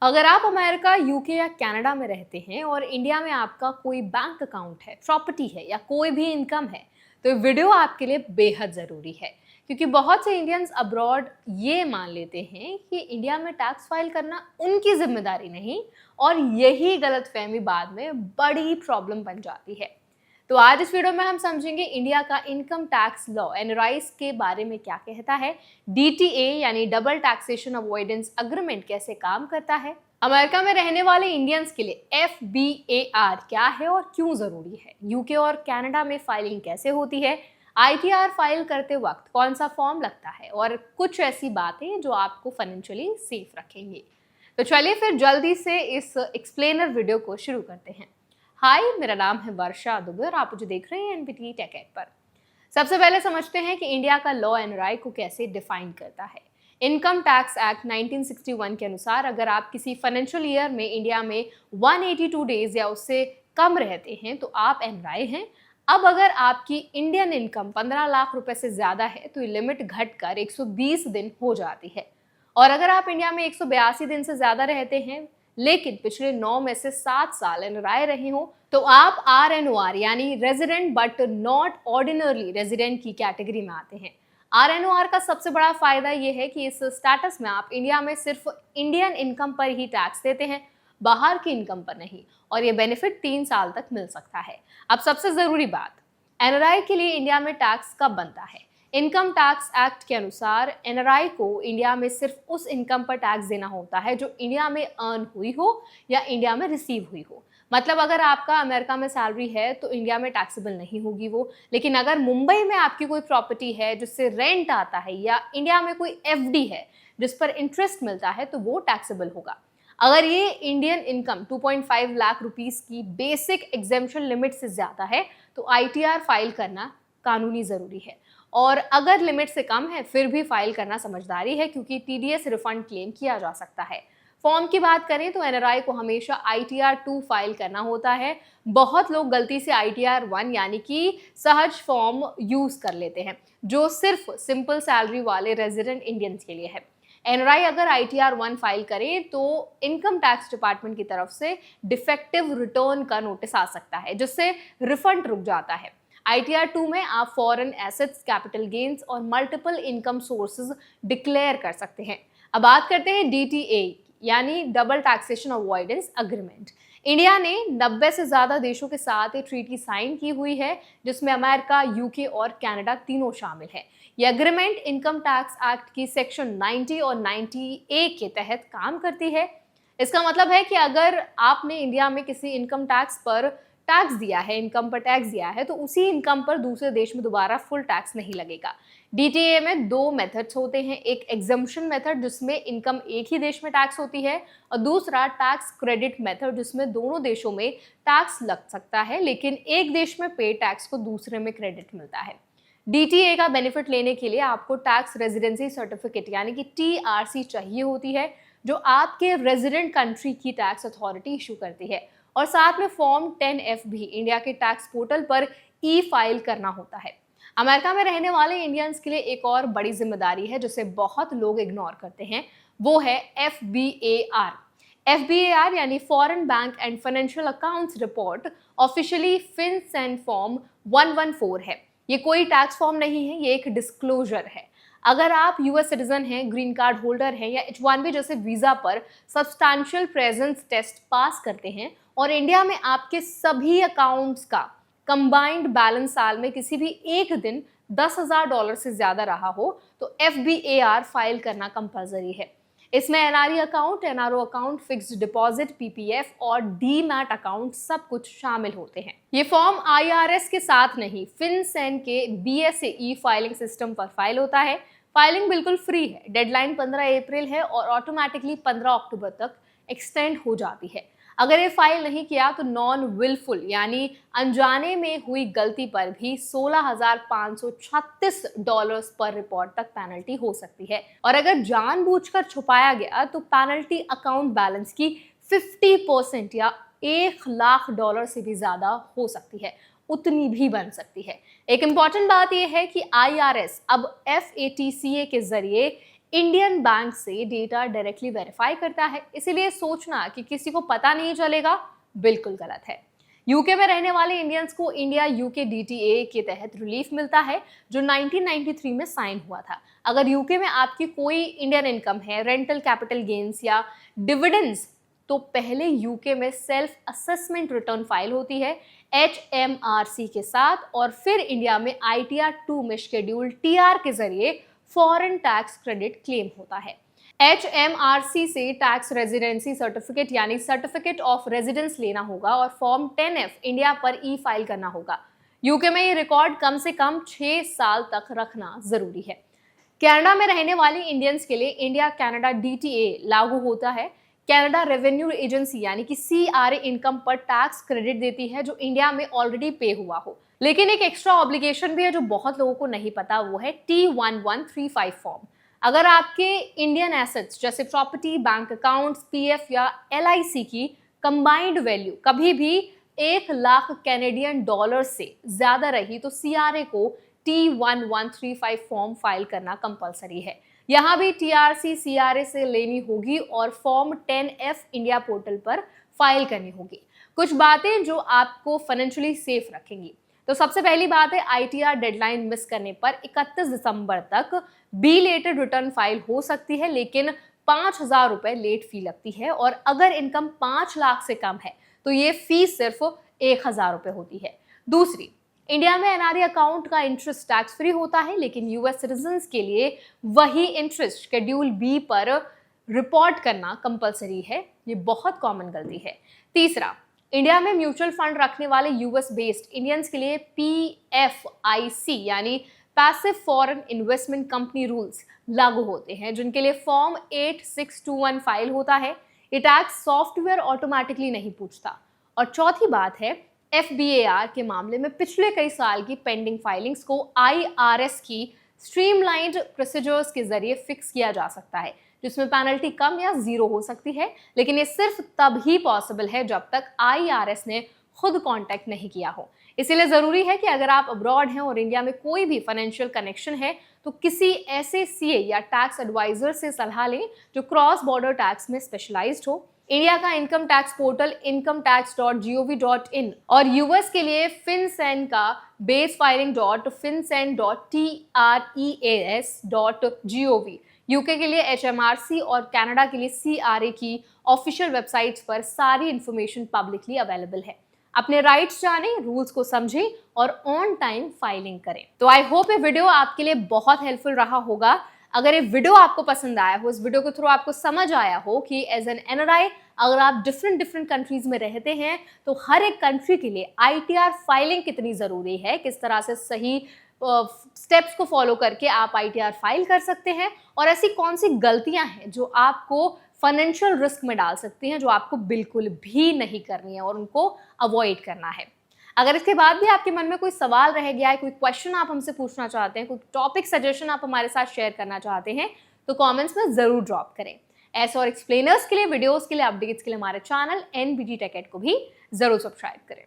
अगर आप America, UK या कनाडा में रहते हैं और इंडिया में आपका कोई बैंक अकाउंट है, प्रॉपर्टी है या कोई भी इनकम है, तो ये वीडियो आपके लिए बेहद ज़रूरी है। क्योंकि बहुत से इंडियंस अब्रॉड ये मान लेते हैं कि इंडिया में टैक्स फाइल करना उनकी जिम्मेदारी नहीं, और यही गलतफहमी बाद में बड़ी प्रॉब्लम बन जाती है। तो आज इस वीडियो में हम समझेंगे इंडिया का इनकम टैक्स लॉ एनराइज के बारे में क्या कहता है, डीटीए यानी डबल टैक्सेशन अवॉइडेंस एग्रीमेंट कैसे काम करता है, अमेरिका में रहने वाले इंडियंस के लिए एफबीएआर क्या है और क्यों जरूरी है, यूके और कनाडा में फाइलिंग कैसे होती है, आईटीआर फाइल करते वक्त कौन सा फॉर्म लगता है, और कुछ ऐसी बातें जो आपको फाइनेंशियली सेफ रखेंगे। तो चलिए फिर जल्दी से इस एक्सप्लेनर वीडियो को शुरू करते हैं। हाय, मेरा नाम है वर्षा दुबे और आप मुझे देख रहे हैं एनपीटी टेक एड पर। सबसे पहले समझते हैं कि इंडिया का लॉ एनराई को कैसे डिफाइन करता है। इनकम टैक्स एक्ट 1961 के अनुसार अगर आप किसी फाइनेंशियल ईयर में इंडिया में 182 डेज या उससे कम रहते हैं तो आप एनराई हैं। अब अगर आपकी इंडियन इनकम 15 लाख रुपए से ज्यादा है तो ये लिमिट घटकर 120 दिन हो जाती है। और अगर आप इंडिया में 182 दिन से ज्यादा रहते हैं लेकिन पिछले 9 में से 7 साल एनआरआई रहे हो तो आप आरएनओआर यानी resident but not ordinary resident की कैटेगरी में आते हैं। आरएनओआर का सबसे बड़ा फायदा यह है कि इस स्टेटस में आप इंडिया में सिर्फ इंडियन इनकम पर ही टैक्स देते हैं, बाहर की इनकम पर नहीं, और ये बेनिफिट 3 साल तक मिल सकता है। अब सबसे जरूरी बात, एनआरआई के लिए इंडिया में टैक्स कब बनता है। इनकम टैक्स एक्ट के अनुसार एनआरआई को इंडिया में सिर्फ उस इनकम पर टैक्स देना होता है जो इंडिया में अर्न हुई हो या इंडिया में रिसीव हुई हो। मतलब अगर आपका अमेरिका में सैलरी है तो इंडिया में टैक्सेबल नहीं होगी वो, लेकिन अगर मुंबई में आपकी कोई प्रॉपर्टी है जिससे रेंट आता है या इंडिया में कोई एफडी है जिस पर इंटरेस्ट मिलता है तो वो टैक्सेबल होगा। अगर ये इंडियन इनकम 2.5 लाख रुपीस की बेसिक एग्जेम्पशन लिमिट से ज्यादा है तो आईटीआर फाइल करना कानूनी जरूरी है, और अगर लिमिट से कम है फिर भी फाइल करना समझदारी है क्योंकि टीडीएस रिफंड क्लेम किया जा सकता है। फॉर्म की बात करें तो एनआरआई को हमेशा आईटीआर 2 फाइल करना होता है। बहुत लोग गलती से आईटीआर 1 यानी कि सहज फॉर्म यूज कर लेते हैं जो सिर्फ सिंपल सैलरी वाले रेजिडेंट इंडियंस के लिए है। एनआरआई अगर आईटीआर 1 फाइल करे तो इनकम टैक्स डिपार्टमेंट की तरफ से डिफेक्टिव रिटर्न का नोटिस आ सकता है जिससे रिफंड रुक जाता है। आईटीआर 2 में आप फॉरेन एसेट्स, कैपिटल गेन्स और मल्टीपल इनकम सोर्सेज डिक्लेयर कर सकते हैं। अब बात करते हैं डीटीए यानी double taxation avoidance agreement. India ने 90 से ज्यादा देशों के साथ एक ट्रीटी साइन की हुई है जिसमें अमेरिका, यूके और कनाडा तीनों शामिल है। यह एग्रीमेंट इनकम टैक्स एक्ट की सेक्शन 90 और 90A के तहत काम करती है। इसका मतलब है कि अगर आपने इंडिया में किसी इनकम टैक्स पर टैक्स दिया है, इनकम पर टैक्स दिया है, तो उसी इनकम पर दूसरे देश में दोबारा फुल टैक्स नहीं लगेगा। डीटीए में 2 मेथड्स होते हैं, एक एग्जम्पशन मेथड जिसमें इनकम एक ही देश में टैक्स होती है, और दूसरा टैक्स क्रेडिट मेथड जिसमें दोनों देशों में टैक्स लग सकता है लेकिन एक देश में पे टैक्स को दूसरे में क्रेडिट मिलता है। डीटीए का बेनिफिट लेने के लिए आपको टैक्स रेजिडेंसी सर्टिफिकेट यानी कि टीआरसी चाहिए होती है जो आपके रेजिडेंट कंट्री की टैक्स अथॉरिटी इशू करती है, और साथ में फॉर्म 10F भी इंडिया के टैक्स पोर्टल पर ई फाइल करना होता है। अमेरिका में रहने वाले इंडियंस के लिए एक और बड़ी जिम्मेदारी है जिसे बहुत लोग इग्नोर करते हैं, वो है एफबीएआर। एफबीएआर यानी foreign bank and financial accounts report officially FinCEN form 114 है। ये कोई टैक्स फॉर्म नहीं है, ये एक डिस्क्लोजर है। अगर आप यूएस सिटीजन हैं, ग्रीन कार्ड होल्डर हैं या H1B जैसे वीजा पर सब्सटैंशियल प्रेजेंस टेस्ट पास करते हैं और इंडिया में आपके सभी अकाउंट्स का कंबाइंड बैलेंस साल में किसी भी एक दिन $10,000 से ज्यादा रहा हो तो एफबीएआर फाइल करना कंपलसरी है। इसमें NRE account, NRO account, fixed deposit, PPF और डीमैट अकाउंट सब कुछ शामिल होते हैं। ये फॉर्म आईआरएस के साथ नहीं, फिनसेन के बीएसए ई फाइलिंग सिस्टम पर फाइल होता है। फाइलिंग बिल्कुल फ्री है, डेडलाइन 15 अप्रैल है और ऑटोमेटिकली 15 अक्टूबर तक एक्सटेंड हो जाती है। अगर ये फाइल नहीं किया तो नॉन विलफुल यानी अनजाने में हुई गलती पर भी $16,536 पर रिपोर्ट तक पेनल्टी हो सकती है, और अगर जानबूझकर छुपाया गया तो पेनल्टी अकाउंट बैलेंस की 50% या $1,00,000 से भी ज्यादा हो सकती है, उतनी भी बन सकती है। एक इंपॉर्टेंट बात यह है कि आईआरएस अब FATCA के जरिए इंडियन बैंक से डेटा डायरेक्टली वेरीफाई करता है, इसीलिए सोचना कि किसी को पता नहीं चलेगा बिल्कुल गलत है। यूके में रहने वाले इंडियंस को इंडिया यूके डीटीए के तहत रिलीफ मिलता है, जो 1993 में साइन हुआ था। अगर यूके में आपकी कोई इंडियन इनकम है, रेंटल कैपिटल गेन्स या डिविडेंड्स, तो पहले यूके में सेल्फ असेसमेंट रिटर्न फाइल होती है HMRC के साथ, और फिर इंडिया में ITR 2 में शेड्यूल TR के जरिए फॉरेन टैक्स क्रेडिट क्लेम होता है। HMRC से टैक्स रेजिडेंसी सर्टिफिकेट यानी सर्टिफिकेट ऑफ रेजिडेंस लेना होगा और फॉर्म 10F इंडिया पर ई फाइल करना होगा। यूके में ये रिकॉर्ड कम से कम 6 साल तक रखना जरूरी है। कनाडा में रहने वाले इंडियंस के लिए इंडिया कनाडा DTA लागू होता है। कनाडा रेवेन्यू एजेंसी यानी कि CRA इनकम पर टैक्स क्रेडिट देती है जो इंडिया में ऑलरेडी पे हुआ हो। लेकिन एक एक्स्ट्रा ऑब्लिगेशन भी है जो बहुत लोगों को नहीं पता, वो है T1135 फॉर्म। अगर आपके इंडियन एसेट्स जैसे प्रॉपर्टी, बैंक अकाउंट्स, PF या LIC की कंबाइंड वैल्यू कभी भी 1 लाख कैनेडियन डॉलर से ज्यादा रही तो CRA को T1135 फॉर्म फाइल करना कंपलसरी है। यहाँ भी TRC CRA से लेनी होगी और फॉर्म 10F इंडिया पोर्टल पर फाइल करनी होगी। कुछ बातें जो आपको फाइनेंशियली सेफ रखेंगी। तो सबसे पहली बात है, ITR डेडलाइन मिस करने पर 31 दिसंबर तक बिलेटेड रिटर्न फाइल हो सकती है, लेकिन 5,000 रुपए लेट फी लगती है, और अगर इनकम 5 लाख से कम है तो ये फीस सिर्फ 1,000 रुपए होती है। दूसरी, इंडिया में NRE अकाउंट का इंटरेस्ट टैक्स फ्री होता है, लेकिन US सिटीजन्स के लिए वही इंटरेस्ट शेड्यूल B पर रिपोर्ट करना कंपलसरी है। ये बहुत कॉमन गलती है। तीसरा, इंडिया में म्यूचुअल फंड रखने वाले US बेस्ड इंडियंस के लिए PFIC यानी passive foreign investment company rules लागू होते हैं, जिनके लिए फॉर्म 8621 फाइल होता है। ये टैक्स सॉफ्टवेयर ऑटोमेटिकली नहीं पूछता। और चौथी बात है, FBAR के मामले में पिछले कई साल की पेंडिंग फाइलिंग्स को IRS की स्ट्रीमलाइंड प्रोसीजर्स के जरिए फिक्स किया जा सकता है, जिसमें पेनल्टी कम या 0 हो सकती है, लेकिन ये सिर्फ तब ही पॉसिबल है जब तक IRS ने खुद कांटेक्ट नहीं किया हो। इसीलिए जरूरी है कि अगर आप अब्रॉड हैं और इंडिया में कोई भी फाइनेंशियल कनेक्शन है तो किसी ऐसे CA या टैक्स एडवाइजर से सलाह लें जो क्रॉस बॉर्डर टैक्स में स्पेशलाइज्ड हो। इंडिया का इनकम टैक्स पोर्टल incometax.gov.in और US के लिए FinCEN का basefiling.finCEN.treas.gov, यूके के लिए HMRC और कनाडा के लिए CRA की ऑफिशियल वेबसाइट्स पर सारी इंफॉर्मेशन पब्लिकली अवेलेबल है। अपने राइट्स जानें, रूल्स को समझें और ऑन टाइम फाइलिंग करें। तो आई होप ये वीडियो आपके लिए बहुत हेल्पफुल रहा होगा। अगर ये वीडियो आपको पसंद आया हो, इस वीडियो के थ्रू आपको समझ आया हो कि एज एन NRI अगर आप डिफरेंट कंट्रीज में रहते हैं तो हर एक कंट्री के लिए ITR फाइलिंग कितनी ज़रूरी है, किस तरह से सही स्टेप्स को फॉलो करके आप ITR फाइल कर सकते हैं, और ऐसी कौन सी गलतियां हैं जो आपको फाइनेंशियल रिस्क में डाल सकती हैं, जो आपको बिल्कुल भी नहीं करनी है और उनको अवॉइड करना है। अगर इसके बाद भी आपके मन में कोई सवाल रह गया है, कोई क्वेश्चन आप हमसे पूछना चाहते हैं, कोई टॉपिक सजेशन आप हमारे साथ शेयर करना चाहते हैं, तो कमेंट्स में ज़रूर ड्रॉप करें। ऐसे और एक्सप्लेनर्स के लिए, वीडियोस के लिए, अपडेट्स के लिए हमारे चैनल NBT Tech Ed को भी ज़रूर सब्सक्राइब करें।